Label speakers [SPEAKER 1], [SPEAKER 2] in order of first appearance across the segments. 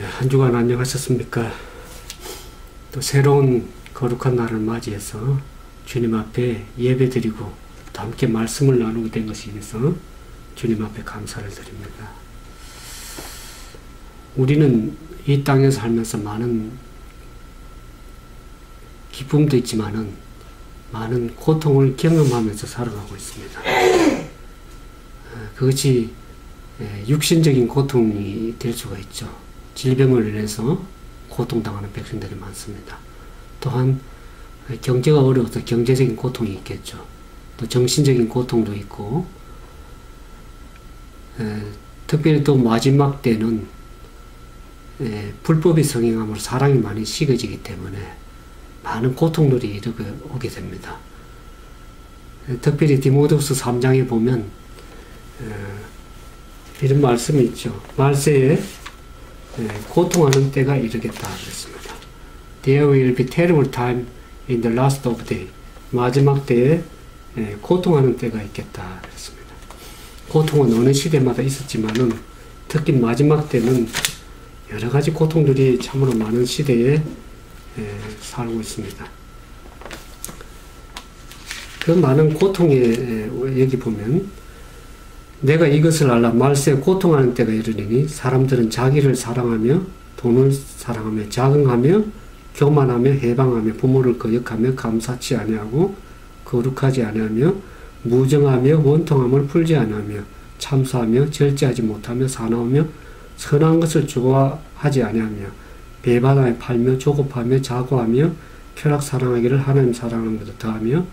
[SPEAKER 1] 한 주간 안녕하셨습니까? 또 새로운 거룩한 날을 맞이해서 주님 앞에 예배드리고 또 함께 말씀을 나누게 된 것에 대해서 주님 앞에 감사를 드립니다. 우리는 이 땅에서 살면서 많은 기쁨도 있지만은 많은 고통을 경험하면서 살아가고 있습니다. 그것이 육신적인 고통이 될 수가 있죠. 질병을 인해서 고통당하는 백성들이 많습니다. 또한 경제가 어려워서 경제적인 고통이 있겠죠. 또 정신적인 고통도 있고, 특별히 또 마지막 때는 불법이 성행함으로 사랑이 많이 식어지기 때문에 많은 고통들이 오게 됩니다. 특별히 디모데후서 3장에 보면 이런 말씀이 있죠. 말세에 고통하는 때가 이르겠다 그랬습니다. There will be terrible time in the last of day. 마지막 때에 고통하는 때가 있겠다 그랬습니다. 고통은 어느 시대마다 있었지만은 특히 마지막 때는 여러 가지 고통들이 참으로 많은 시대에 살고 있습니다. 그 많은 고통에 여기 보면 내가 이것을 알라 말세에 고통하는 때가 이르리니 사람들은 자기를 사랑하며 돈을 사랑하며 자긍하며 교만하며 해방하며 부모를 거역하며 감사치 아니하고 거룩하지 아니하며 무정하며 원통함을 풀지 아니하며 참사하며 절제하지 못하며 사나우며 선한 것을 좋아하지 아니하며 배반하며 팔며 조급하며 자고하며 쾌락 사랑하기를 하나님 사랑하는 것을 더하며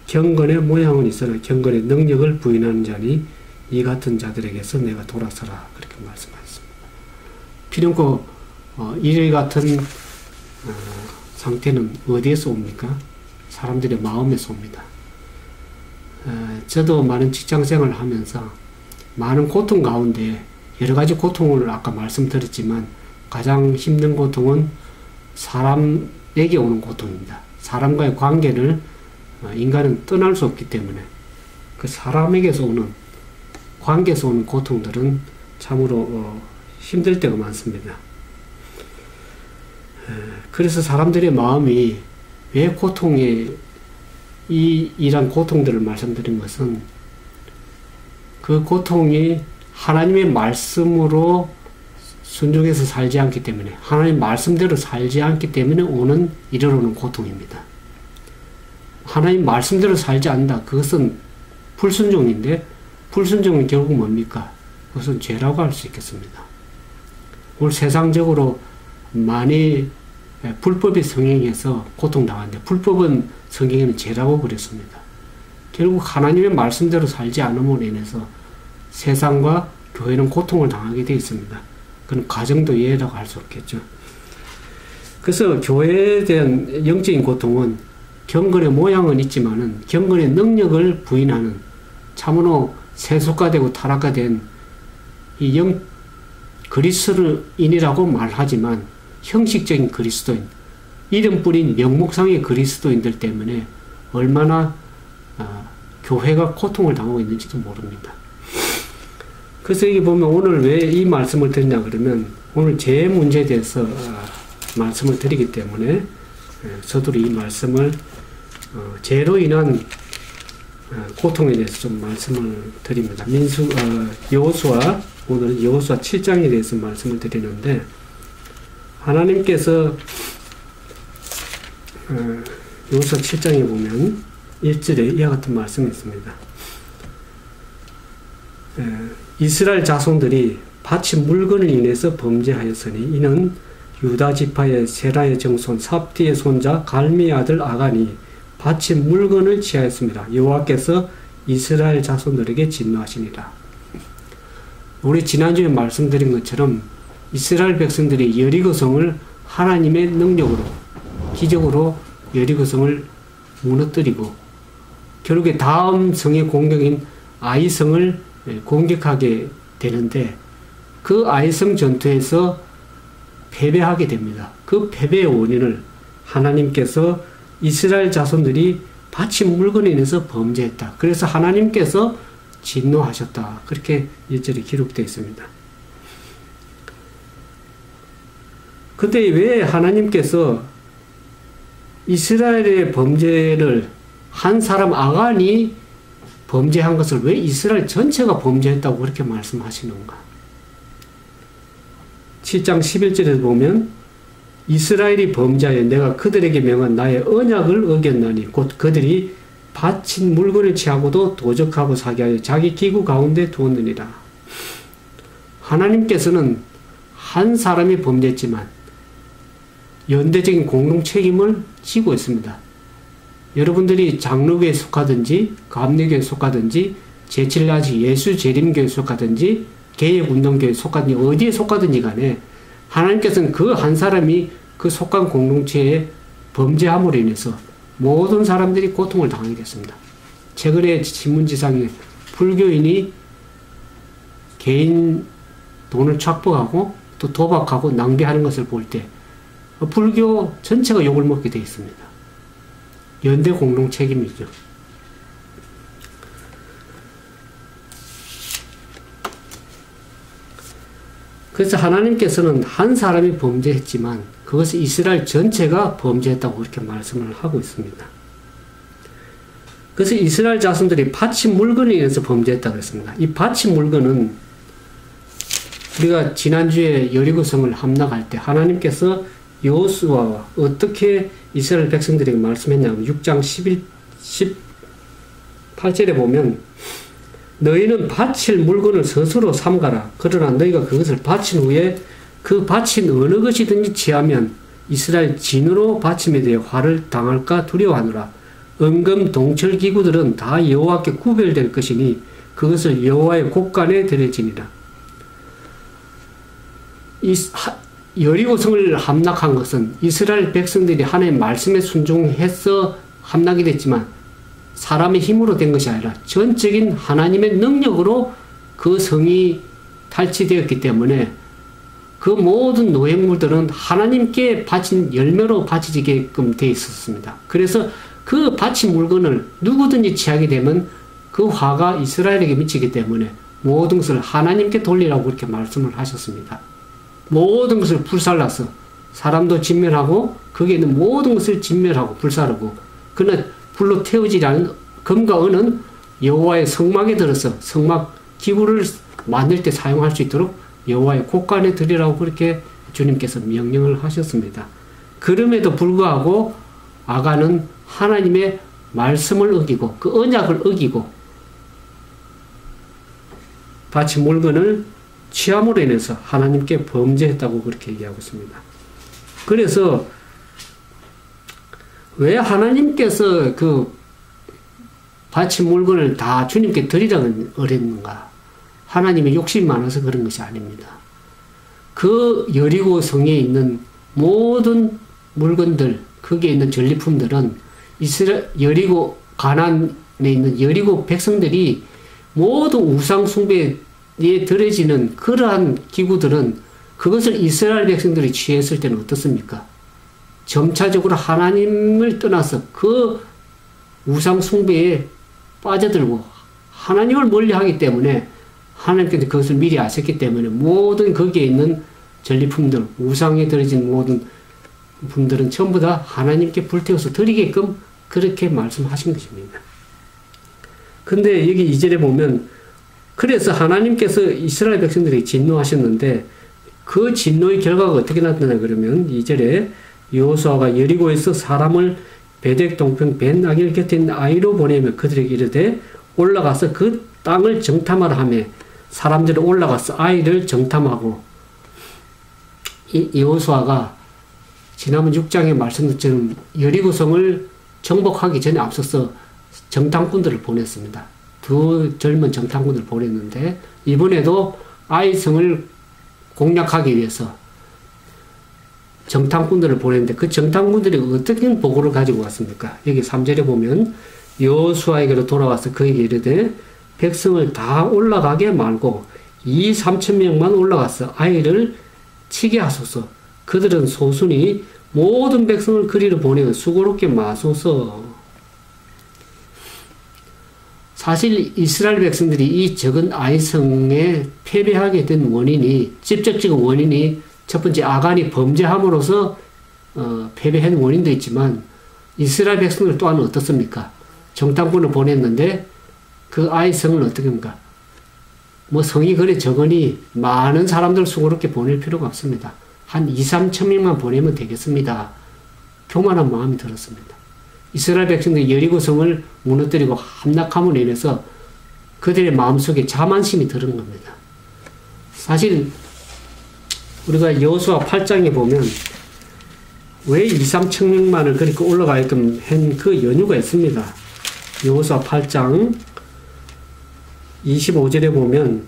[SPEAKER 1] 경건의 모양은 있으나 경건의 능력을 부인하는 자니 이 같은 자들에게서 내가 돌아서라 그렇게 말씀하셨습니다. 피령코 이 같은 상태는 어디에서 옵니까? 사람들의 마음에서 옵니다. 저도 많은 직장생활을 하면서 많은 고통 가운데 여러 가지 고통을 아까 말씀드렸지만 가장 힘든 고통은 사람에게 오는 고통입니다. 사람과의 관계를 인간은 떠날 수 없기 때문에 그 사람에게서 오는 관계에서 오는 고통들은 참으로 힘들 때가 많습니다. 그래서 사람들의 마음이 왜 고통에 이런 고통들을 말씀드린 것은 그 고통이 하나님의 말씀으로 순종해서 살지 않기 때문에 하나님의 말씀대로 살지 않기 때문에 이르러오는 고통입니다. 하나님 말씀대로 살지 않는다. 그것은 불순종인데 불순종은 결국 뭡니까? 그것은 죄라고 할 수 있겠습니다. 오늘 세상적으로 많이 불법이 성행해서 고통당하는데 불법은 성경에는 죄라고 그랬습니다. 결국 하나님의 말씀대로 살지 않음으로 인해서 세상과 교회는 고통을 당하게 되어 있습니다. 그건 가정도 예라고 할 수 없겠죠. 그래서 교회에 대한 영적인 고통은 경건의 모양은 있지만은 경건의 능력을 부인하는 참으로 세속화되고 타락화된 이 그리스도인이라고 말하지만 형식적인 그리스도인, 이름뿐인 명목상의 그리스도인들 때문에 얼마나 교회가 고통을 당하고 있는지도 모릅니다. 그래서 여기 보면 오늘 왜 이 말씀을 드리냐 그러면 오늘 제 문제에 대해서 말씀을 드리기 때문에 저도 이 말씀을 죄로 인한 고통에 대해서 좀 말씀을 드립니다. 여호수아, 오늘은 여호수아 7장에 대해서 말씀을 드리는데 하나님께서 여호수아 7장에 보면 1절에 이와 같은 말씀이 있습니다. 이스라엘 자손들이 바친 물건을 인해서 범죄하였으니 이는 유다 지파의 세라의 정손 삽디의 손자 갈미의 아들 아간이 바친 물건을 취하였습니다. 여호와께서 이스라엘 자손들에게 진노하시니라. 우리 지난주에 말씀드린 것처럼 이스라엘 백성들이 여리고성을 하나님의 능력으로 기적으로 여리고성을 무너뜨리고 결국에 다음 성의 공격인 아이성을 공격하게 되는데 그 아이성 전투에서 패배하게 됩니다. 그 패배의 원인을 하나님께서 이스라엘 자손들이 바친 물건에 인해서 범죄했다. 그래서 하나님께서 진노하셨다. 그렇게 1절에 기록되어 있습니다. 근데 왜 하나님께서 이스라엘의 범죄를 한 사람 아간이 범죄한 것을 왜 이스라엘 전체가 범죄했다고 그렇게 말씀하시는가? 7장 11절에 보면 이스라엘이 범죄하여 내가 그들에게 명한 나의 언약을 어겼나니 곧 그들이 바친 물건을 취하고도 도적하고 사기하여 자기 기구 가운데 두었느니라. 하나님께서는 한 사람이 범죄했지만 연대적인 공동 책임을 지고 있습니다. 여러분들이 장로교에 속하든지 감리교에 속하든지 제7야지 예수재림교에 속하든지 개혁운동교에 속하든지 어디에 속하든지 간에 하나님께서는 그 한 사람이 그 속한 공동체의 범죄함으로 인해서 모든 사람들이 고통을 당하게 됐습니다. 최근에 신문지상에 불교인이 개인 돈을 착복하고 또 도박하고 낭비하는 것을 볼 때 불교 전체가 욕을 먹게 되어 있습니다. 연대 공동 책임이죠. 그래서 하나님께서는 한 사람이 범죄했지만 그것을 이스라엘 전체가 범죄했다고 그렇게 말씀을 하고 있습니다. 그래서 이스라엘 자손들이 바친 물건에 의해서 범죄했다고 했습니다. 이 바친 물건은 우리가 지난주에 여리고성을 함락할 때 하나님께서 여호수아와 어떻게 이스라엘 백성들에게 말씀했냐면 6장 18절에 보면 너희는 바칠 물건을 스스로 삼가라. 그러나 너희가 그것을 바친 후에 그 바친 어느 것이든지 취하면 이스라엘 진으로 바침에 대해 화를 당할까 두려워하노라. 은금 동철 기구들은 다 여호와께 구별될 것이니 그것을 여호와의 곳간에 드려지니라. 여리고성을 함락한 것은 이스라엘 백성들이 하나님의 말씀에 순종해서 함락이 됐지만 사람의 힘으로 된 것이 아니라 전적인 하나님의 능력으로 그 성이 탈취되었기 때문에 그 모든 노획물들은 하나님께 바친 열매로 바치게끔 되어 있었습니다. 그래서 그 바친 물건을 누구든지 취하게 되면 그 화가 이스라엘에게 미치기 때문에 모든 것을 하나님께 돌리라고 그렇게 말씀을 하셨습니다. 모든 것을 불살라서 사람도 진멸하고 거기에 있는 모든 것을 진멸하고 불사르고 그러나 불로 태우지 않은 금과 은은 여호와의 성막에 들어서 성막 기구를 만들 때 사용할 수 있도록 여호와의 곳간에 드리라고 그렇게 주님께서 명령을 하셨습니다. 그럼에도 불구하고 아간은 하나님의 말씀을 어기고 그 언약을 어기고 바친 물건을 취함으로 인해서 하나님께 범죄했다고 그렇게 얘기하고 있습니다. 그래서 왜 하나님께서 그 바친 물건을 다 주님께 드리라고 어렸는가? 하나님의 욕심이 많아서 그런 것이 아닙니다. 그 여리고 성에 있는 모든 물건들, 거기에 있는 전리품들은 여리고 가나안에 있는 여리고 백성들이 모두 우상 숭배에 들어지는 그러한 기구들은 그것을 이스라엘 백성들이 취했을 때는 어떻습니까? 점차적으로 하나님을 떠나서 그 우상 숭배에 빠져들고 하나님을 멀리하기 때문에 하나님께서 그것을 미리 아셨기 때문에 모든 거기에 있는 전리품들, 우상에 들어진 모든 분들은 전부 다 하나님께 불태워서 드리게끔 그렇게 말씀하신 것입니다. 근데 여기 2절에 보면 그래서 하나님께서 이스라엘 백성들이 진노하셨는데 그 진노의 결과가 어떻게 나타나 그러면 2절에 여호수아가 여리고에서 사람을 베덱 동편 벤아길 곁에 있는 아이로 보내며 그들에게 이르되 올라가서 그 땅을 정탐하라 하며 사람들이 올라가서 아이를 정탐하고 여호수아가 지난번 6장에 말씀드린 여리고성을 정복하기 전에 앞서서 정탐꾼들을 보냈습니다. 두 젊은 정탐꾼들을 보냈는데 이번에도 아이성을 공략하기 위해서 정탐꾼들을 보냈는데 그 정탐꾼들이 어떻게 보고를 가지고 왔습니까? 여기 3절에 보면 여호수아에게로 돌아와서 그에게 이르되 백성을 다 올라가게 말고 2,3,000명만 올라가서 아이를 치게 하소서. 그들은 소순이 모든 백성을 그리로 보내어 수고롭게 마소서. 사실 이스라엘 백성들이 이 적은 아이성에 패배하게 된 원인이 직접적인 원인이 첫 번째 아간이 범죄함으로써 패배한 원인도 있지만 이스라엘 백성들 또한 어떻습니까? 정탐꾼을 보냈는데 그 아이 성을 어떻게 합니까? 뭐 성이 그래 적으니 많은 사람들 수고롭게 보낼 필요가 없습니다. 한 2, 3천 명만 보내면 되겠습니다. 교만한 마음이 들었습니다. 이스라엘 백성들이 여리고 성을 무너뜨리고 함락함으로 인해서 그들의 마음속에 자만심이 들은 겁니다. 사실 우리가 여호수아 8장에 보면 왜 2, 3천 명만을 그렇게 올라가게끔 한 그 연유가 있습니다. 여호수아 8장 25절에 보면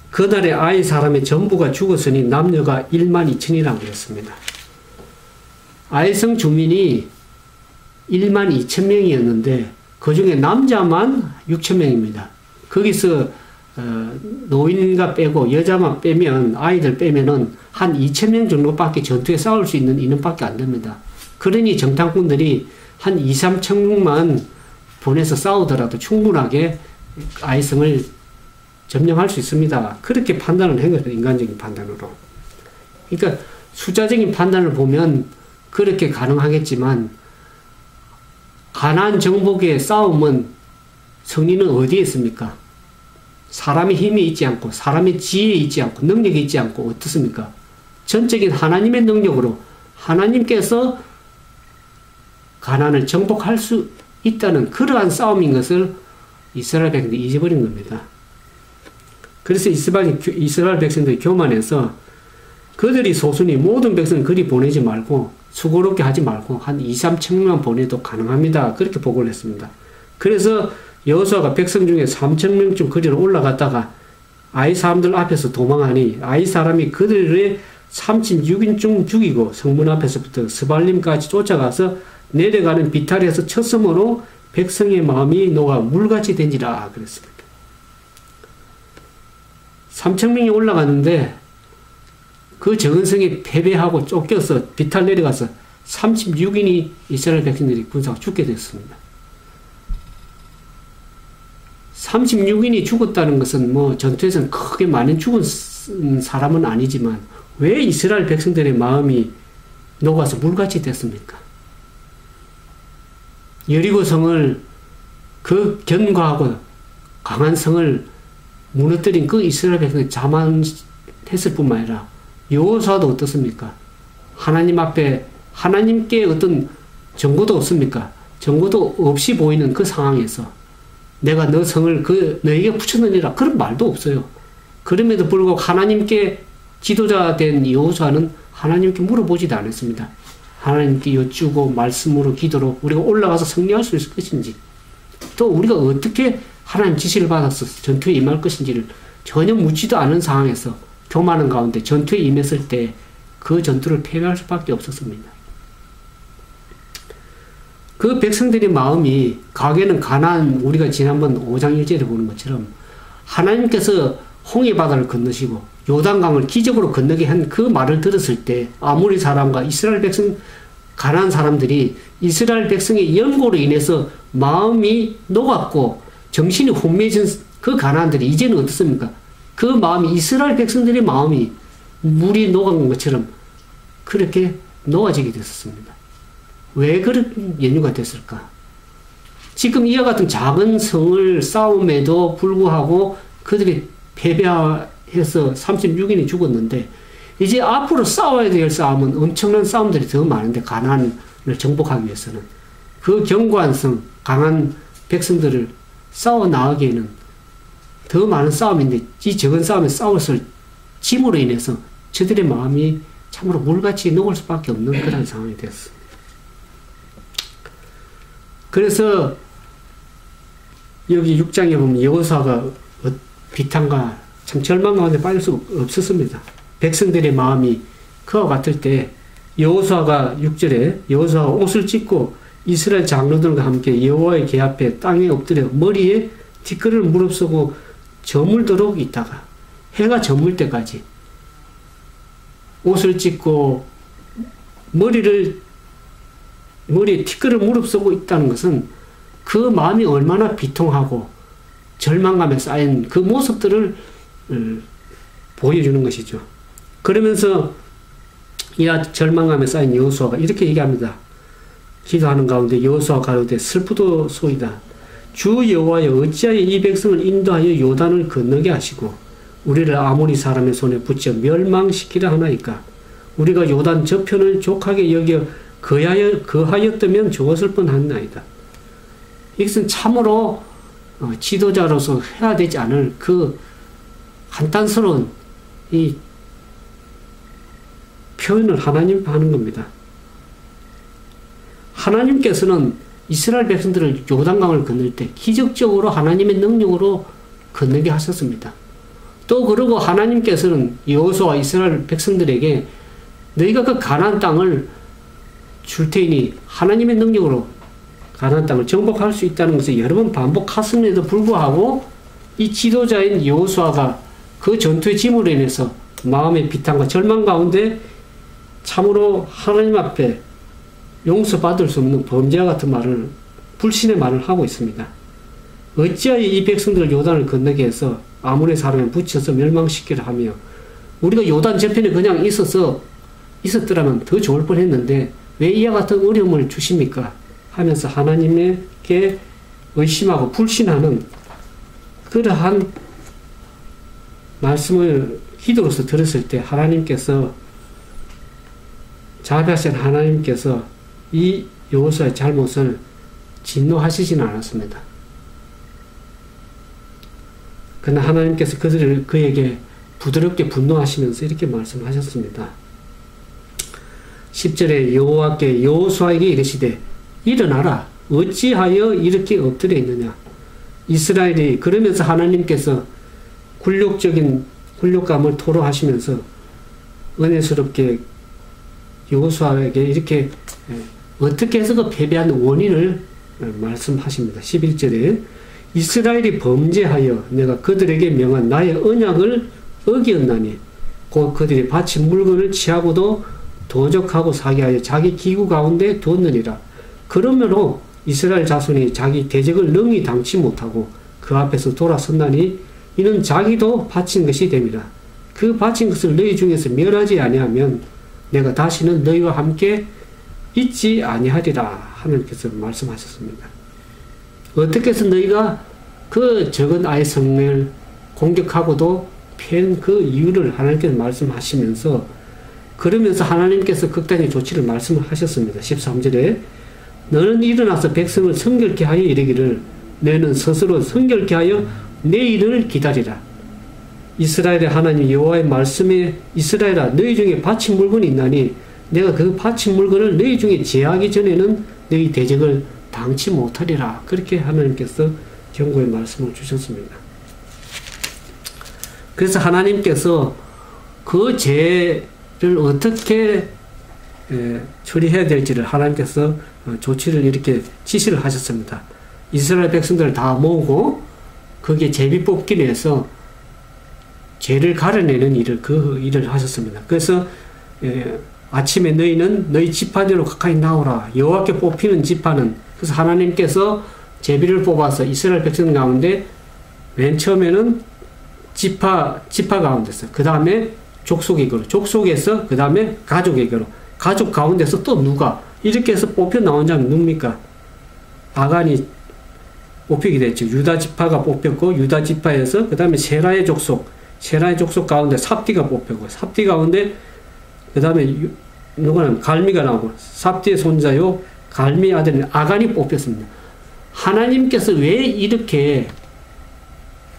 [SPEAKER 1] 그날의 아이 사람의 전부가 죽었으니 남녀가 1만 2천이라고 했습니다. 아이성 주민이 1만 2천 명이었는데 그 중에 남자만 6천 명입니다. 거기서 노인과 빼고 여자만 빼면 아이들 빼면은 한 2천 명 정도밖에 전투에 싸울 수 있는 인원밖에 안 됩니다. 그러니 정탐꾼들이 한 2, 3천 명만 보내서 싸우더라도 충분하게 아이성을 점령할 수 있습니다. 그렇게 판단을 한 거죠. 인간적인 판단으로. 그러니까 숫자적인 판단을 보면 그렇게 가능하겠지만 가나안 정복의 싸움은 승리는 어디에 있습니까? 사람의 힘이 있지 않고 사람의 지혜에 있지 않고 능력이 있지 않고 어떻습니까? 전적인 하나님의 능력으로 하나님께서 가나안을 정복할 수 있다는 그러한 싸움인 것을 이스라엘 백성들이 잊어버린 겁니다. 그래서 이스라엘 백성들이 교만해서 그들이 소수니 모든 백성은 그리 보내지 말고 수고롭게 하지 말고 한 2, 3천 명만 보내도 가능합니다. 그렇게 보고를 했습니다. 그래서 여호수아가 백성 중에 3천 명쯤 거리로 올라갔다가 아이 사람들 앞에서 도망하니 아이 사람이 그들의 36인중 죽이고 성문 앞에서부터 스발림까지 쫓아가서 내려가는 비탈에서 쳤으므로 백성의 마음이 녹아 물같이 된지라 그랬습니다. 3천 명이 올라가는데 그 적은 성에 패배하고 쫓겨서 비탈 내려가서 36인이 이스라엘 백성들이 군사가 죽게 됐습니다. 36인이 죽었다는 것은 뭐 전투에서는 크게 많이 죽은 사람은 아니지만 왜 이스라엘 백성들의 마음이 녹아서 물같이 됐습니까? 여리고 성을 그 견고하고 강한 성을 무너뜨린 그 이스라엘 백성이 자만했을 뿐만 아니라 여호수아도 어떻습니까? 하나님 앞에 하나님께 어떤 정보도 없습니까? 정보도 없이 보이는 그 상황에서 내가 너 성을 너에게 붙였느니라 그런 말도 없어요. 그럼에도 불구하고 하나님께 지도자 된 여호수아는 하나님께 물어보지도 않았습니다. 하나님께 여쭈고 말씀으로 기도로 우리가 올라가서 승리할 수 있을 것인지 또 우리가 어떻게 하나님 지시를 받아서 전투에 임할 것인지를 전혀 묻지도 않은 상황에서 교만한 가운데 전투에 임했을 때 그 전투를 패배할 수밖에 없었습니다. 그 백성들의 마음이 가게는 가나안 우리가 지난번 5장 1절에 보는 것처럼 하나님께서 홍해 바다를 건너시고 요단강을 기적으로 건너게 한 그 말을 들었을 때 아모리 사람과 이스라엘 백성 가나안 사람들이 이스라엘 백성의 연고로 인해서 마음이 녹았고 정신이 혼미해진 그 가나안들이 이제는 어떻습니까? 그 마음이 이스라엘 백성들의 마음이 물이 녹은 것처럼 그렇게 녹아지게 됐었습니다. 왜 그런 연유가 됐을까? 지금 이와 같은 작은 성을 싸움에도 불구하고 그들이 패배해서 36인이 죽었는데 이제 앞으로 싸워야 될 싸움은 엄청난 싸움들이 더 많은데 가나안을 정복하기 위해서는 그 견고한 성, 강한 백성들을 싸워 나가기에는 더 많은 싸움인데 이 적은 싸움에 싸웠을 짐으로 인해서 저들의 마음이 참으로 물같이 녹을 수밖에 없는 그런 상황이 됐습니다. 그래서 여기 6장에 보면 여호수아가 비탄과 참 절망 가운데 빠질 수 없었습니다. 백성들의 마음이 그와 같을 때 여호수아가 6절에 여호수아가 옷을 찢고 이스라엘 장로들과 함께 여호와의 궤 앞에 땅에 엎드려 머리에 티끌을 무릅쓰고 저물도록 있다가 해가 저물 때까지 옷을 찢고 머리에 티끌을 무릅쓰고 있다는 것은 그 마음이 얼마나 비통하고 절망감에 쌓인 그 모습들을 보여주는 것이죠. 그러면서 이와 절망감에 쌓인 여호수아가 이렇게 얘기합니다. 기도하는 가운데 여호수아가 가로되 슬프도소이다. 주 여호와여 어찌하여 이 백성을 인도하여 요단을 건너게 하시고 우리를 아모리 사람의 손에 붙여 멸망시키려 하나이까. 우리가 요단 저편을 족하게 여겨 거하였다면 좋았을 뻔하나이다. 이것은 참으로 지도자로서 해야 되지 않을 그 간단스러운 이 표현을 하나님 하는 겁니다. 하나님께서는 이스라엘 백성들을 요단강을 건널 때 기적적으로 하나님의 능력으로 건너게 하셨습니다. 또 그러고 하나님께서는 여호수아와 이스라엘 백성들에게 너희가 그 가나안 땅을 줄 테니 하나님의 능력으로 가나안 땅을 정복할 수 있다는 것을 여러 번 반복했음에도 불구하고 이 지도자인 여호수아가 그 전투의 짐으로 인해서 마음의 비탄과 절망 가운데 참으로 하나님 앞에 용서받을 수 없는 범죄와 같은 말을, 불신의 말을 하고 있습니다. 어찌하여 이 백성들을 요단을 건너게 해서 아모리 사람에 붙여서 멸망시키려 하며 우리가 요단 저편에 그냥 있었더라면 더 좋을 뻔했는데 왜 이와 같은 어려움을 주십니까? 하면서 하나님께 의심하고 불신하는 그러한 말씀을 기도로서 들었을 때 하나님께서, 자비하신 하나님께서 이 여호수아의 잘못을 진노하시지는 않았습니다. 그러나 하나님께서 그에게 부드럽게 분노하시면서 이렇게 말씀하셨습니다. 10절에 여호와께 여호수아에게 이르시되 일어나라 어찌하여 이렇게 엎드려 있느냐. 이스라엘이, 그러면서 하나님께서 굴욕감을 토로하시면서 은혜스럽게 여호수아에게 이렇게 어떻게 해서 그 패배한 원인을 말씀하십니다. 11절에 이스라엘이 범죄하여 내가 그들에게 명한 나의 언약을 어기었나니 곧 그들이 바친 물건을 취하고도 도적하고 사기하여 자기 기구 가운데 두었느니라. 그러므로 이스라엘 자손이 자기 대적을 능히 당치 못하고 그 앞에서 돌아섰나니 이는 자기도 바친 것이 됨이라. 그 바친 것을 너희 중에서 멸하지 아니하면 내가 다시는 너희와 함께 있지 아니하리라. 하나님께서 말씀하셨습니다. 어떻게 해서 너희가 그 적은 아이 성을 공격하고도 피한 그 이유를 하나님께서 말씀하시면서, 그러면서 하나님께서 극단의 조치를 말씀하셨습니다. 13절에 너는 일어나서 백성을 성결케 하여 이르기를 너는 스스로 성결케 하여 내일을 기다리라. 이스라엘의 하나님 여호와의 말씀에 이스라엘아 너희 중에 바친 물건이 있나니 내가 그 바친 물건을 너희 중에 제하기 전에는 너희 대적을 당치 못하리라. 그렇게 하나님께서 경고의 말씀을 주셨습니다. 그래서 하나님께서 그 죄를 어떻게 처리해야 될지를 하나님께서 조치를 이렇게 지시를 하셨습니다. 이스라엘 백성들을 다 모으고 거기에 제비 뽑기를 해서 죄를 가려내는 일을, 그 일을 하셨습니다. 그래서 아침에 너희는 너희 지파대로 가까이 나오라. 여호와께 뽑히는 지파는, 그래서 하나님께서 제비를 뽑아서 이스라엘 백성 가운데 맨 처음에는 지파 가운데서, 그 다음에 족속에게로, 족속에서 그 다음에 가족에게로, 가족 가운데서 또 누가, 이렇게 해서 뽑혀 나온 자는 누굽니까? 아간이 뽑히게 됐죠. 유다 지파가 뽑혔고, 유다 지파에서 그 다음에 세라의 족속 가운데 삽디가 뽑혔고, 삽디 가운데 그 다음에 누구는 갈미가 나오고, 삽디의 손자요 갈미 아들인 아간이 뽑혔습니다. 하나님께서 왜 이렇게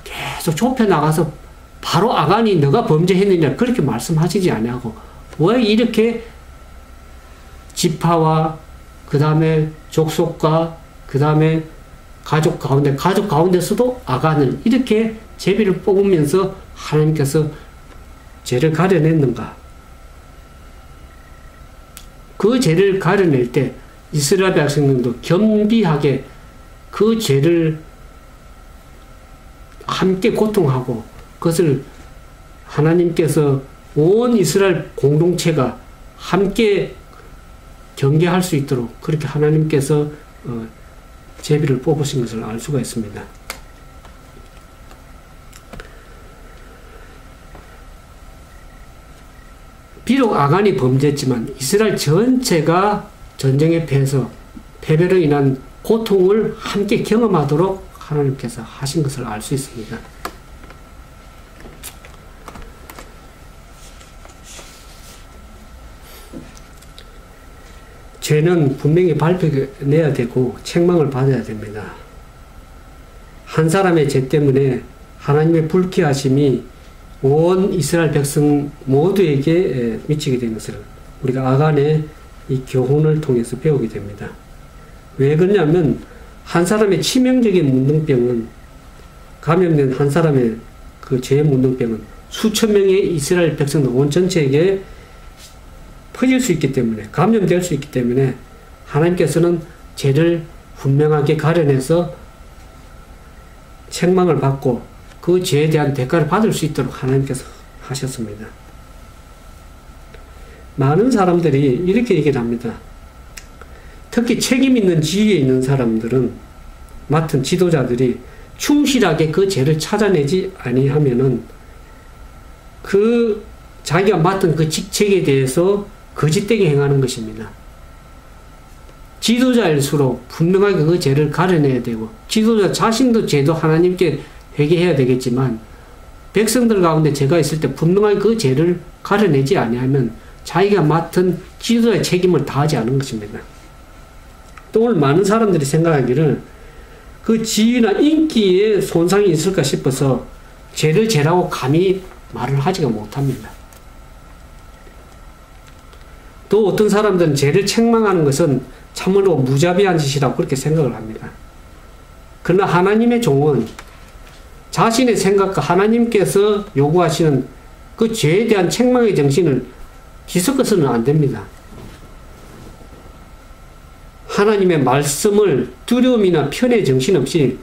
[SPEAKER 1] 계속 좁혀 나가서 바로 아간이 너가 범죄했느냐 그렇게 말씀하시지 아니하고 왜 이렇게 지파와 그 다음에 족속과 그 다음에 가족 가운데서도 아간을 이렇게 제비를 뽑으면서 하나님께서 죄를 가려냈는가? 그 죄를 가려낼 때 이스라엘 백성들도 겸비하게 그 죄를 함께 고통하고 그것을 하나님께서 온 이스라엘 공동체가 함께 경계할 수 있도록 그렇게 하나님께서 제비를 뽑으신 것을 알 수가 있습니다. 비록 아간이 범죄했지만 이스라엘 전체가 전쟁에 패배로 인한 고통을 함께 경험하도록 하나님께서 하신 것을 알 수 있습니다. 죄는 분명히 발표내야 되고 책망을 받아야 됩니다. 한 사람의 죄 때문에 하나님의 불쾌하심이 온 이스라엘 백성 모두에게 미치게 된 것을 우리가 아간의 이 교훈을 통해서 배우게 됩니다. 왜 그러냐면 한 사람의 치명적인 문둥병은 감염된 한 사람의 그 죄의 문둥병은 수천 명의 이스라엘 백성들 온 전체에게 퍼질 수 있기 때문에 감염될 수 있기 때문에 하나님께서는 죄를 분명하게 가려내서 책망을 받고 그 죄에 대한 대가를 받을 수 있도록 하나님께서 하셨습니다. 많은 사람들이 이렇게 얘기를 합니다. 특히 책임 있는 지위에 있는 사람들은 맡은 지도자들이 충실하게 그 죄를 찾아내지 아니하면은 그 자기가 맡은 그 직책에 대해서 거짓되게 행하는 것입니다. 지도자일수록 분명하게 그 죄를 가려내야 되고 지도자 자신도 죄도 하나님께 회개해야 되겠지만 백성들 가운데 죄가 있을 때 분명하게 그 죄를 가려내지 아니하면 자기가 맡은 지도자의 책임을 다하지 않은 것입니다. 또 오늘 많은 사람들이 생각하기를 그 지위나 인기에 손상이 있을까 싶어서 죄를 죄라고 감히 말을 하지가 못합니다. 또 어떤 사람들은 죄를 책망하는 것은 참으로 무자비한 짓이라고 그렇게 생각을 합니다. 그러나 하나님의 종은 자신의 생각과 하나님께서 요구하시는 그 죄에 대한 책망의 정신을 뒤섞어서는 안 됩니다. 하나님의 말씀을 두려움이나 편의 정신 없이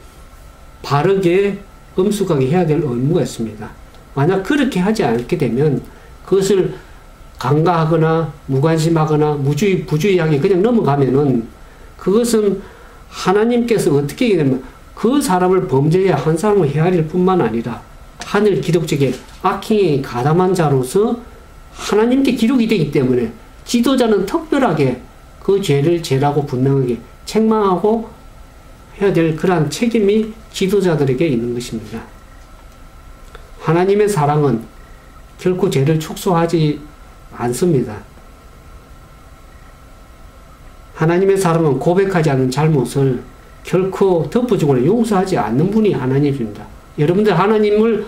[SPEAKER 1] 바르게 엄숙하게 해야 될 의무가 있습니다. 만약 그렇게 하지 않게 되면 그것을 간과하거나 무관심하거나 부주의하게 그냥 넘어가면은 그것은 하나님께서 어떻게 얘기하냐면 그 사람을 범죄에 한 사람을 헤아릴 뿐만 아니라 하늘 기록적에 악행에 가담한 자로서 하나님께 기록이 되기 때문에 지도자는 특별하게 그 죄를 죄라고 분명하게 책망하고 해야 될 그러한 책임이 지도자들에게 있는 것입니다. 하나님의 사랑은 결코 죄를 축소하지 않습니다. 하나님의 사랑은 고백하지 않은 잘못을 결코 덮어주거나 용서하지 않는 분이 하나님입니다. 여러분들 하나님을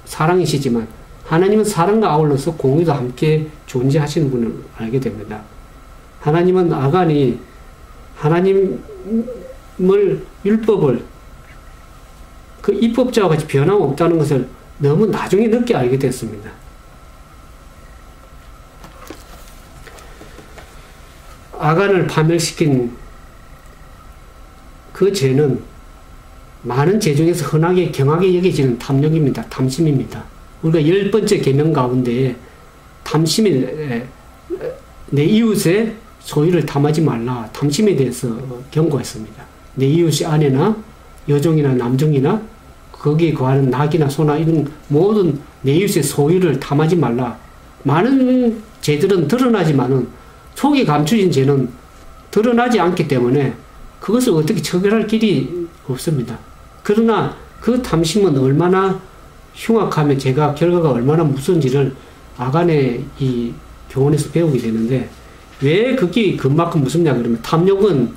[SPEAKER 1] 사랑이시지만 하나님은 사랑과 아울러서 공의도 함께 존재하시는 분을 알게 됩니다. 하나님은 아간이 하나님을 율법을 그 입법자와 같이 변함없다는 것을 너무 나중에 늦게 알게 됐습니다. 아간을 파멸시킨 그 죄는 많은 죄 중에서 흔하게 경하게 여겨지는 탐욕입니다. 탐심입니다. 우리가 10번째 계명 가운데 탐심이 내 이웃의 소유를 탐하지 말라. 탐심에 대해서 경고했습니다. 내 이웃의 아내나 여종이나 남종이나 거기에 거하는 낙이나 소나 이런 모든 내 이웃의 소유를 탐하지 말라. 많은 죄들은 드러나지만은 속에 감추진 죄는 드러나지 않기 때문에 그것을 어떻게 처벌할 길이 없습니다. 그러나 그 탐심은 얼마나 흉악하며 죄가 결과가 얼마나 무서운지를 아간의 이 교훈에서 배우게 되는데 왜 그게 그만큼 무섭냐 그러면 탐욕은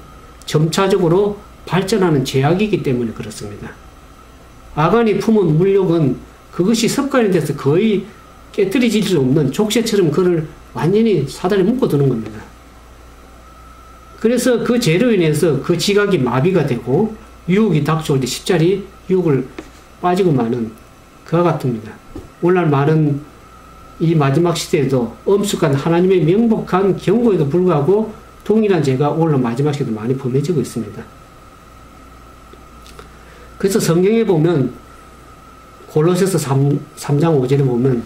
[SPEAKER 1] 점차적으로 발전하는 죄악이기 때문에 그렇습니다. 아간이 품은 물욕은 그것이 습관이 돼서 거의 깨뜨려질 수 없는 족쇄처럼 그를 완전히 사다리 묶어두는 겁니다. 그래서 그 죄로 인해서 그 지각이 마비가 되고 유혹이 닥쳐올 때 십자리 유혹을 빠지고 마는 그와 같습니다. 오늘날 많은 이 마지막 시대에도 엄숙한 하나님의 명복한 경고에도 불구하고 동일한 죄가 오늘날 마지막 시대에도 많이 범해지고 있습니다. 그래서 성경에 보면 골로새서 3장 5절에 보면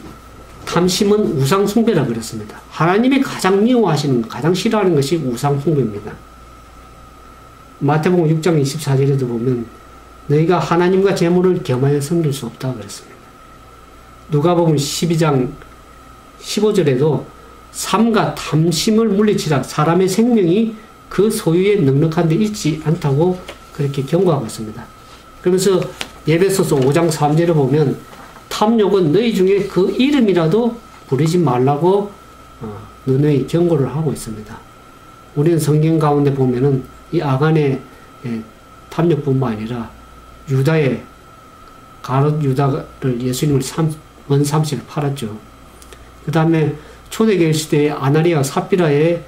[SPEAKER 1] 탐심은 우상숭배라 그랬습니다. 하나님이 가장 미워하시는 가장 싫어하는 것이 우상숭배입니다. 마태복음 6장 24절에도 보면 너희가 하나님과 재물을 겸하여 섬길 수 없다고 그랬습니다. 누가복음 12장 15절에도 삼가 탐심을 물리치라. 사람의 생명이 그 소유에 넉넉한 데 있지 않다고 그렇게 경고하고 있습니다. 그러면서 에베소서 5장 3절에 보면 탐욕은 너희 중에 그 이름이라도 부르지 말라고 너희 경고를 하고 있습니다. 우리는 성경 가운데 보면은 이 아간의 탐욕뿐만 아니라 유다의 가롯 유다를 예수님을 원 30을 팔았죠. 그 다음에 초대교회 시대의 아나니아 삽비라의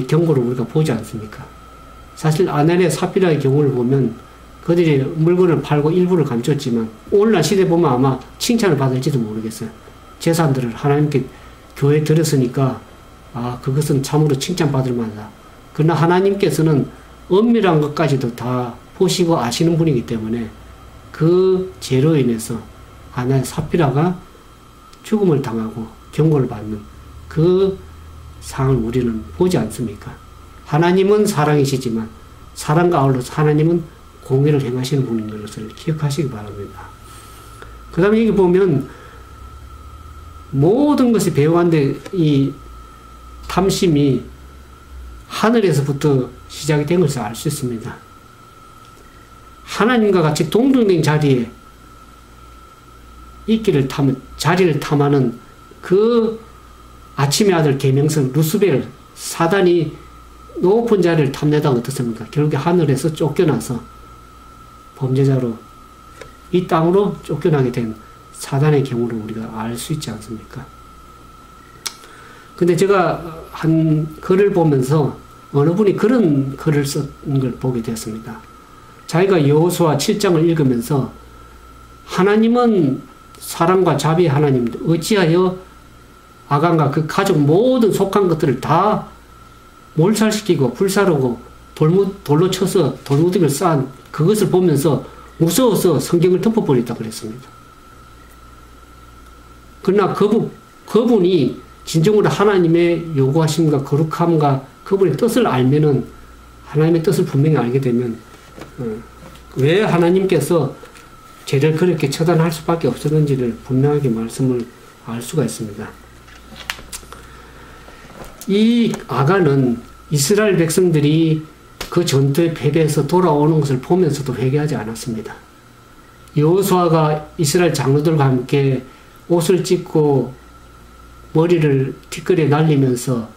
[SPEAKER 1] 경고를 우리가 보지 않습니까? 사실 아나니아 삽비라의 경우를 보면 그들이 물건을 팔고 일부를 감췄지만 오늘날 시대 보면 아마 칭찬을 받을지도 모르겠어요. 재산들을 하나님께 교회에 들였으니까 그것은 참으로 칭찬받을 만하다. 그러나 하나님께서는 엄밀한 것까지도 다 보시고 아시는 분이기 때문에 그 죄로 인해서 아나니아 삽비라가 죽음을 당하고 경고를 받는 그 상을 우리는 보지 않습니까? 하나님은 사랑이시지만 사랑과 아울러서 하나님은 공의를 행하시는 분인 것을 기억하시기 바랍니다. 그 다음에 여기 보면 모든 것이 배워간데 이 탐심이 하늘에서부터 시작이 된 것을 알 수 있습니다. 하나님과 같이 동등된 자리에 자리를 탐하는 그 아침의 아들 계명성 루스벨 사단이 높은 자리를 탐내다가 어떻습니까? 결국에 하늘에서 쫓겨나서 범죄자로 이 땅으로 쫓겨나게 된 사단의 경우를 우리가 알 수 있지 않습니까? 근데 제가 한 글을 보면서 어느 분이 그런 글을 쓴 걸 보게 되었습니다. 자기가 여호수아 7장을 읽으면서 하나님은 사랑과 자비의 하나님인데 어찌하여 아간과 그 가족 모든 속한 것들을 다 몰살시키고 불사르고 돌로 쳐서 돌무더기를 쌓은 그것을 보면서 무서워서 성경을 덮어버렸다 그랬습니다. 그러나 그분이 진정으로 하나님의 요구하심과 거룩함과 그분의 뜻을 알면은 하나님의 뜻을 분명히 알게 되면 왜 하나님께서 죄를 그렇게 처단할 수밖에 없었는지를 분명하게 말씀을 알 수가 있습니다. 이 아간은 이스라엘 백성들이 그 전투에 패배해서 돌아오는 것을 보면서도 회개하지 않았습니다. 여호수아가 이스라엘 장로들과 함께 옷을 찢고 머리를 뒷거리에 날리면서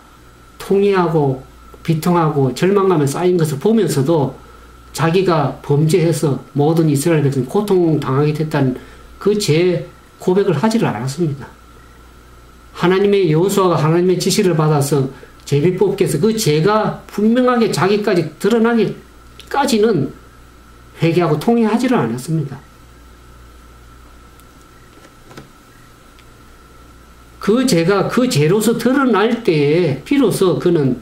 [SPEAKER 1] 통회하고 비통하고 절망감에 쌓인 것을 보면서도 자기가 범죄해서 모든 이스라엘 백성이 고통당하게 됐다는 그 죄 고백을 하지를 않았습니다. 하나님의 여호수아가 하나님의 지시를 받아서 제비뽑기에서 그 죄가 분명하게 자기까지 드러나기까지는 회개하고 통회하지를 않았습니다. 그 죄가 그 죄로서 드러날 때에 비로소 그는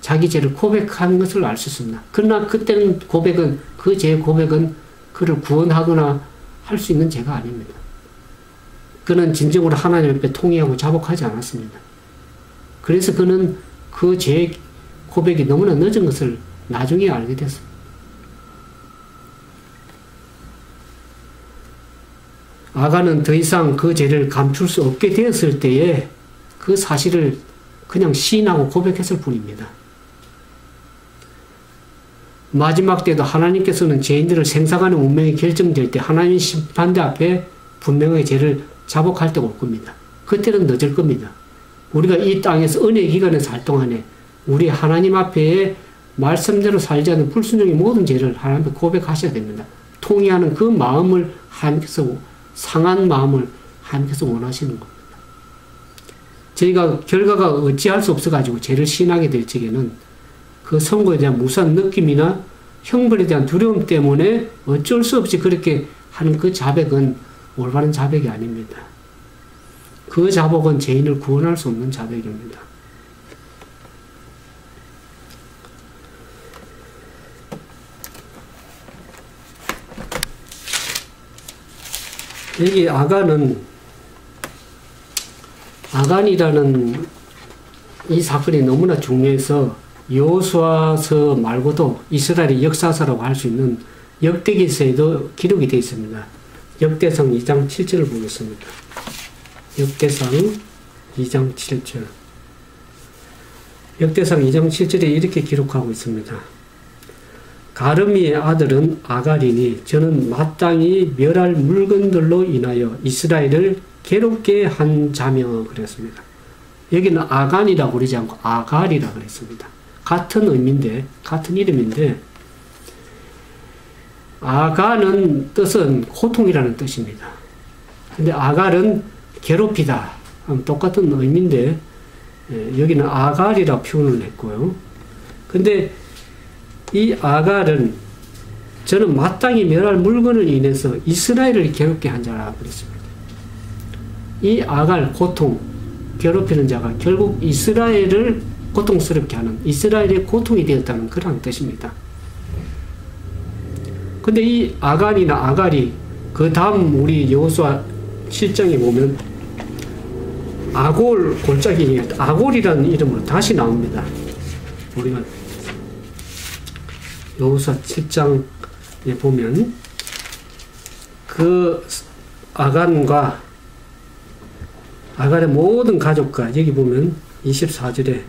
[SPEAKER 1] 자기 죄를 고백한 것을 알 수 있습니다. 그러나 그때는 그 죄의 고백은 그를 구원하거나 할 수 있는 죄가 아닙니다. 그는 진정으로 하나님 앞에 통회하고 자복하지 않았습니다. 그래서 그는 그 죄의 고백이 너무나 늦은 것을 나중에 알게 됐습니다. 아간은 더 이상 그 죄를 감출 수 없게 되었을 때에 그 사실을 그냥 시인하고 고백했을 뿐입니다. 마지막 때도 하나님께서는 죄인들을 생사간의 운명이 결정될 때 하나님의 심판대 앞에 분명하게 죄를 자복할 때가 올 겁니다. 그때는 늦을 겁니다. 우리가 이 땅에서 은혜 기간에 살 동안에 우리 하나님 앞에 말씀대로 살지 않는 불순종의 모든 죄를 하나님 앞에 고백하셔야 됩니다. 통회하는 그 마음을 하나님께서 상한 마음을 하나님께서 원하시는 겁니다. 저희가 결과가 어찌할 수 없어가지고 죄를 시인하게 될 적에는 그 선고에 대한 무수한 느낌이나 형벌에 대한 두려움 때문에 어쩔 수 없이 그렇게 하는 그 자백은 올바른 자백이 아닙니다. 그 자복은 죄인을 구원할 수 없는 자백입니다. 여기 아간이라는 이 사건이 너무나 중요해서 여호수아서 말고도 이스라엘의 역사서라고 할 수 있는 역대기서에도 기록이 되어 있습니다. 역대상 2장 7절을 보겠습니다. 역대상 2장 7절. 역대상 2장 7절에 이렇게 기록하고 있습니다. 가르미의 아들은 아갈이니 저는 마땅히 멸할 물건들로 인하여 이스라엘을 괴롭게 한 자며 그랬습니다. 여기는 아간이라고 그러지 않고 아갈이라고 그랬습니다. 같은 의미인데, 같은 이름인데, 아간은 뜻은 고통이라는 뜻입니다. 근데 아갈은 괴롭히다. 똑같은 의미인데, 여기는 아갈이라고 표현을 했고요. 근데 이 아갈은 저는 마땅히 멸할 물건을 인해서 이스라엘을 괴롭게 한 자라 그랬습니다. 이 아갈, 고통, 괴롭히는 자가 결국 이스라엘을 고통스럽게 하는, 이스라엘의 고통이 되었다는 그런 뜻입니다. 근데 이 아간이나 아갈이 그 다음 우리 여호수아 7장에 보면 아골 골짜기, 아골이라는 이름으로 다시 나옵니다. 우리가 여호수아 7장에 보면 그 아간과 아갈의 모든 가족과, 여기 보면 24절에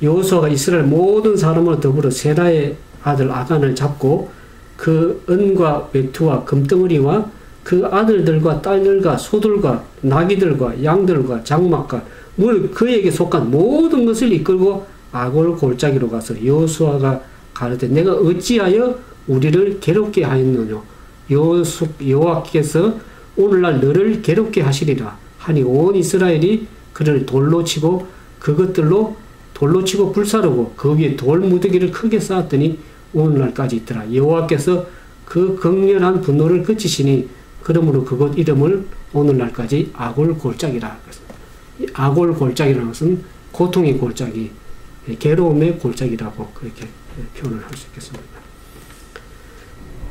[SPEAKER 1] 여호수아가 이스라엘 모든 사람으로 더불어 세라의 아들 아간을 잡고 그 은과 외투와 금덩어리와 그 아들들과 딸들과 소들과 나귀들과 양들과 장막과 그에게 속한 모든 것을 이끌고 아골 골짜기로 가서 여호수아가 가르되 내가 어찌하여 우리를 괴롭게 하였느냐 여호와께서 오늘날 너를 괴롭게 하시리라 하니 온 이스라엘이 그를 돌로 치고 그것들로 돌로 치고 불사르고 그 위에 돌 무더기를 크게 쌓았더니 오늘날까지 있더라. 여호와께서 그 극렬한 분노를 그치시니 그러므로 그곳 이름을 오늘날까지 아골 골짜기라. 아골 골짜기라는 것은 고통의 골짜기, 괴로움의 골짜기라고 그렇게 표현을 할 수 있겠습니다.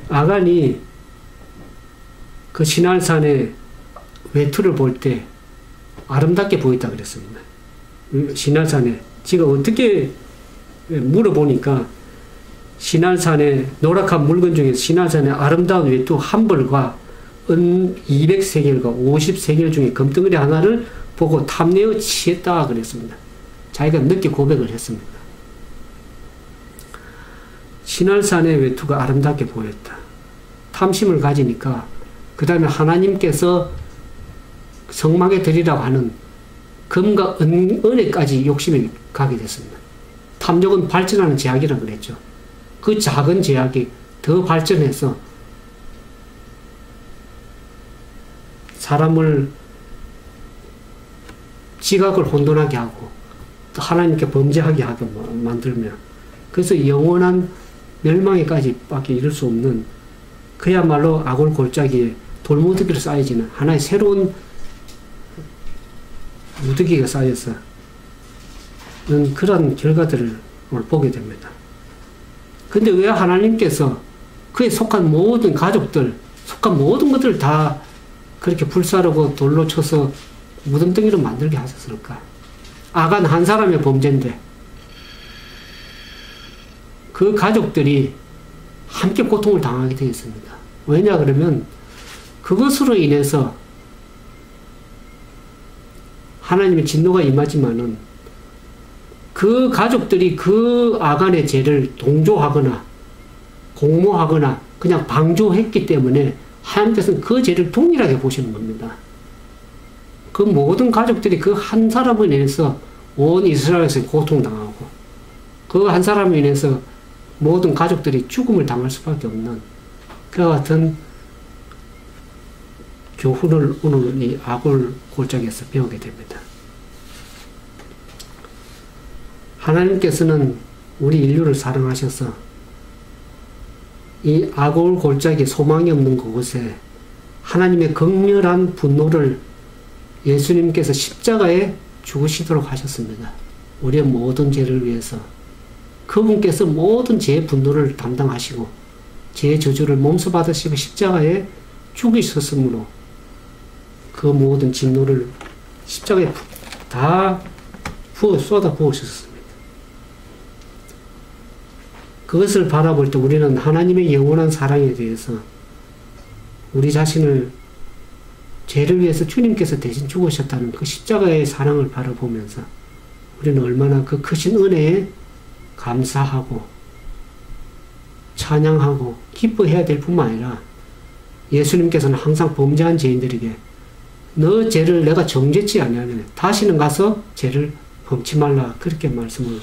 [SPEAKER 1] 아간이 그 시날산의 외투를 볼 때 아름답게 보였다 그랬습니다. 시날산에 지가 어떻게 물어보니까 시날산의 노랗한 물건 중에서 시날산의 아름다운 외투 한 벌과 은 200세겔과 50세겔 중에 금덩어리 하나를 보고 탐내어 취했다 그랬습니다. 자기가 늦게 고백을 했습니다. 시날산의 외투가 아름답게 보였다. 탐심을 가지니까 그 다음에 하나님께서 성막에 드리라고 하는 금과 은에까지 욕심이 가게 됐습니다. 탐욕은 발전하는 제약이라고 그랬죠. 그 작은 제약이 더 발전해서 사람을 지각을 혼돈하게 하고 또 하나님께 범죄하게 하게 만들며 그래서 영원한 멸망에까지 밖에 이를 수 없는 그야말로 아골 골짜기에 돌무더기로 쌓여지는 하나의 새로운 무더기가 쌓여서 그런 결과들을 오늘 보게 됩니다. 근데 왜 하나님께서 그에 속한 모든 가족들, 속한 모든 것들을 다 그렇게 불사르고 돌로 쳐서 무덤덩이로 만들게 하셨을까? 아간 한 사람의 범죄인데 그 가족들이 함께 고통을 당하게 되었습니다. 왜냐 그러면 그것으로 인해서 하나님의 진노가 임하지만은 그 가족들이 그 아간의 죄를 동조하거나 공모하거나 그냥 방조했기 때문에 하나님께서는 그 죄를 동일하게 보시는 겁니다. 그 모든 가족들이 그 한 사람으로 인해서 온 이스라엘에서 고통당하고 그 한 사람으로 인해서 모든 가족들이 죽음을 당할 수밖에 없는 그와 같은 교훈을 오늘 이 아골 골짜기에서 배우게 됩니다. 하나님께서는 우리 인류를 사랑하셔서 이 아골 골짜기 소망이 없는 그곳에 하나님의 극렬한 분노를 예수님께서 십자가에 죽으시도록 하셨습니다. 우리의 모든 죄를 위해서 그분께서 모든 죄의 분노를 담당하시고 죄의 저주를 몸소 받으시고 십자가에 죽으셨으므로 그 모든 진노를 십자가에 다 쏟아 부으셨습니다. 그것을 바라볼 때 우리는 하나님의 영원한 사랑에 대해서 우리 자신을 죄를 위해서 주님께서 대신 죽으셨다는 그 십자가의 사랑을 바라보면서 우리는 얼마나 그 크신 은혜에 감사하고 찬양하고 기뻐해야 될 뿐만 아니라 예수님께서는 항상 범죄한 죄인들에게 너 죄를 내가 정죄치 아니하느냐 다시는 가서 죄를 범치 말라 그렇게 말씀을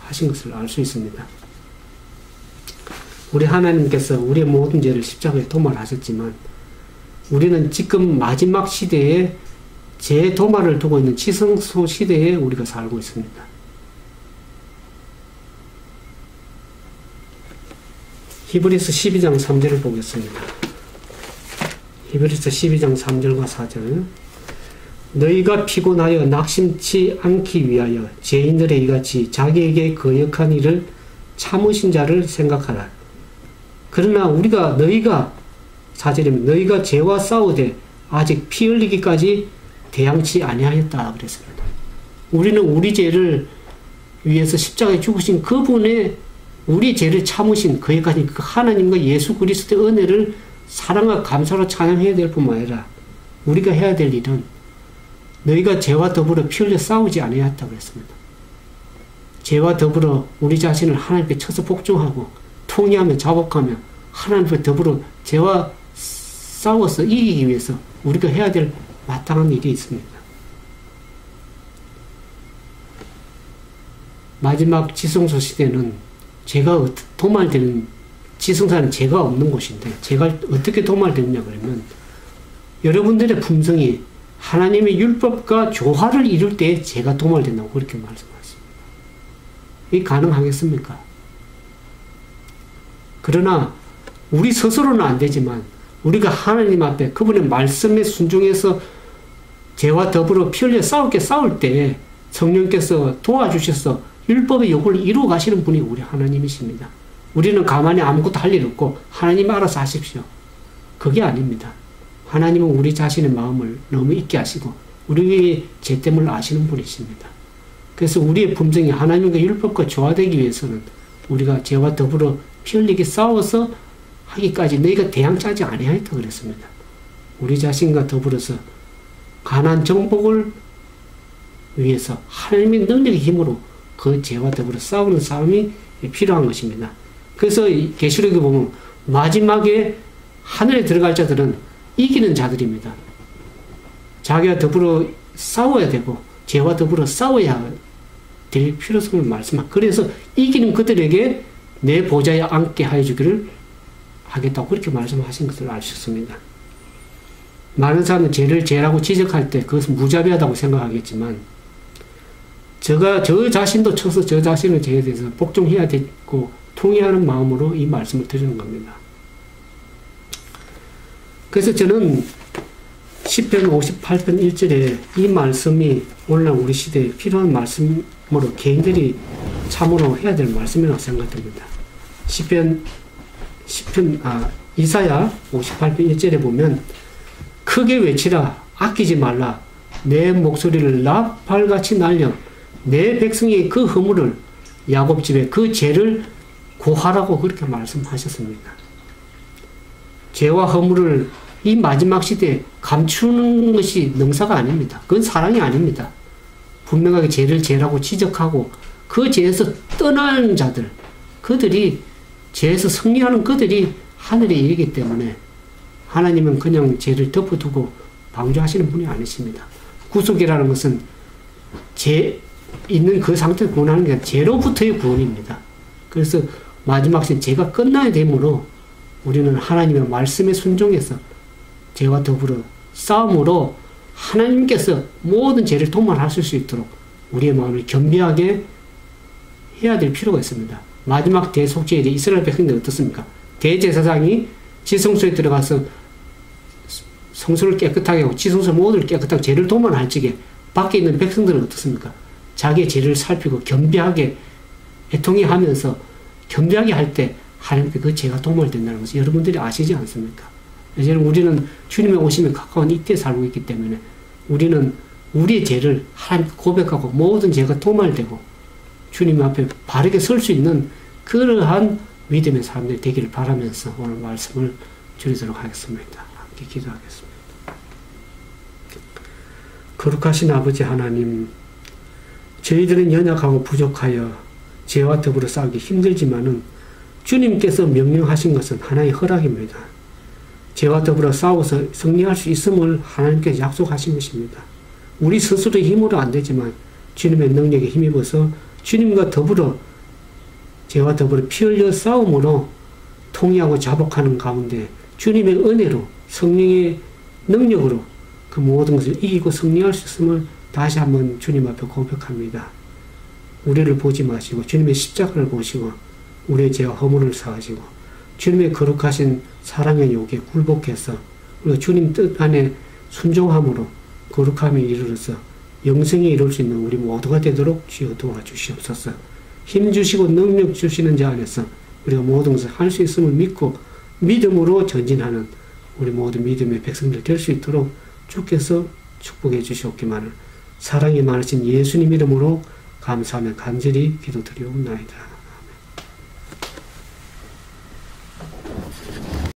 [SPEAKER 1] 하신 것을 알 수 있습니다. 우리 하나님께서 우리의 모든 죄를 십자가에 도말하셨지만 우리는 지금 마지막 시대에 죄 도말을 두고 있는 지성소 시대에 우리가 살고 있습니다. 히브리서 12장 3절을 보겠습니다. 히브리서 12장 3절과 4절 너희가 피곤하여 낙심치 않기 위하여 죄인들의 이같이 자기에게 거역한 일을 참으신 자를 생각하라. 그러나 너희가 4절이면 너희가 죄와 싸우되 아직 피 흘리기까지 대항치 아니하였다 그랬습니다. 우리는 우리 죄를 위해서 십자가에 죽으신 그분의 우리 죄를 참으신 거기까지 그 하나님과 예수 그리스도의 은혜를 사랑과 감사로 찬양해야 될 뿐만 아니라 우리가 해야 될 일은 너희가 죄와 더불어 피 흘려 싸우지 아니하였다 그랬습니다. 죄와 더불어 우리 자신을 하나님께 쳐서 복종하고 통회하며 자복하며 하나님께 더불어 죄와 싸워서 이기기 위해서 우리가 해야 될 마땅한 일이 있습니다. 마지막 지성소 시대는 죄가 도말되는 지성사는 죄가 없는 곳인데 죄가 어떻게 도말되느냐 그러면 여러분들의 품성이 하나님의 율법과 조화를 이룰 때 죄가 도말된다고 그렇게 말씀하십니다. 이게 가능하겠습니까? 그러나 우리 스스로는 안 되지만 우리가 하나님 앞에 그분의 말씀에 순종해서 죄와 더불어 피 흘려 싸울 때 성령께서 도와주셔서 율법의 요구를 이루어 가시는 분이 우리 하나님이십니다. 우리는 가만히 아무것도 할 일 없고 하나님 알아서 하십시오. 그게 아닙니다. 하나님은 우리 자신의 마음을 너무 있게 하시고 우리의 죄됨을 아시는 분이십니다. 그래서 우리의 품성이 하나님과 율법과 조화되기 위해서는 우리가 죄와 더불어 피 흘리게 싸워서 하기까지 너희가 대항하지 아니하였다 그랬습니다. 우리 자신과 더불어서 가난 정복을 위해서 하나님의 능력의 힘으로 그 죄와 더불어 싸우는 싸움이 필요한 것입니다. 그래서 계시록에 보면 마지막에 하늘에 들어갈 자들은 이기는 자들입니다. 자기와 더불어 싸워야 되고 죄와 더불어 싸워야 될 필요성을 말씀합니다. 그래서 이기는 그들에게 내 보좌에 앉게 하여 주기를 하겠다고 그렇게 말씀하신 것을 알 수 있습니다. 많은 사람은 죄를 죄라고 지적할 때 그것은 무자비하다고 생각하겠지만 저 자신도 쳐서 저 자신의 죄에 대해서 복종해야 되고 통회하는 마음으로 이 말씀을 드리는 겁니다. 그래서 저는 시편 58편 1절에 이 말씀이 오늘날 우리 시대에 필요한 말씀으로 개인들이 참으로 해야 될 말씀이라고 생각됩니다. 이사야 58편 1절에 보면 크게 외치라 아끼지 말라 내 목소리를 나팔같이 날려 내 백성의 그 허물을 야곱집에 그 죄를 고하라고 그렇게 말씀하셨습니다. 죄와 허물을 이 마지막 시대에 감추는 것이 능사가 아닙니다. 그건 사랑이 아닙니다. 분명하게 죄를 죄라고 지적하고 그 죄에서 떠나는 자들, 그들이 죄에서 승리하는 그들이 하늘에 이르기 때문에 하나님은 그냥 죄를 덮어두고 방조하시는 분이 아니십니다. 구속이라는 것은 죄 있는 그 상태를 구원하는 게 아니라 죄로부터의 구원입니다. 그래서 마지막 시대 죄가 끝나야 되므로 우리는 하나님의 말씀에 순종해서 죄와 더불어 싸움으로 하나님께서 모든 죄를 도말하실 수 있도록 우리의 마음을 겸비하게 해야 될 필요가 있습니다. 마지막 대속죄에 대해 이스라엘 백성들이 어떻습니까? 대제사장이 지성소에 들어가서 성소를 깨끗하게 하고 지성소 모두를 깨끗하게 죄를 도말할 적에 밖에 있는 백성들은 어떻습니까? 자기의 죄를 살피고 겸비하게 애통해하면서 겸비하게 할 때 하나님께 그 죄가 도말된다는 것을 여러분들이 아시지 않습니까? 이제 우리는 주님의 오심에 가까운 이때에 살고 있기 때문에 우리는 우리의 죄를 하나님께 고백하고 모든 죄가 도말되고 주님 앞에 바르게 설 수 있는 그러한 믿음의 사람들이 되기를 바라면서 오늘 말씀을 줄이도록 하겠습니다. 함께 기도하겠습니다. 거룩하신 아버지 하나님, 저희들은 연약하고 부족하여 죄와 더불어 싸우기 힘들지만은 주님께서 명령하신 것은 하나의 허락입니다. 죄와 더불어 싸워서 승리할 수 있음을 하나님께서 약속하신 것입니다. 우리 스스로의 힘으로 안 되지만 주님의 능력에 힘입어서 주님과 더불어 죄와 더불어 피 흘려 싸움으로 통일하고 자복하는 가운데 주님의 은혜로 성령의 능력으로 그 모든 것을 이기고 승리할 수 있음을 다시 한번 주님 앞에 고백합니다. 우리를 보지 마시고 주님의 십자가를 보시고 우리의 죄와 허물을 사하시고 주님의 거룩하신 사랑의 요구에 굴복해서 우리가 주님 뜻 안에 순종함으로 거룩함에 이르러서 영생에 이룰 수 있는 우리 모두가 되도록 주여 도와주시옵소서. 힘 주시고 능력 주시는 자 안에서 우리가 모든 것을 할 수 있음을 믿고 믿음으로 전진하는 우리 모두 믿음의 백성들 될 수 있도록 주께서 축복해 주시옵기만을 사랑이 많으신 예수님 이름으로 감사하며 간절히 기도드리옵나이다.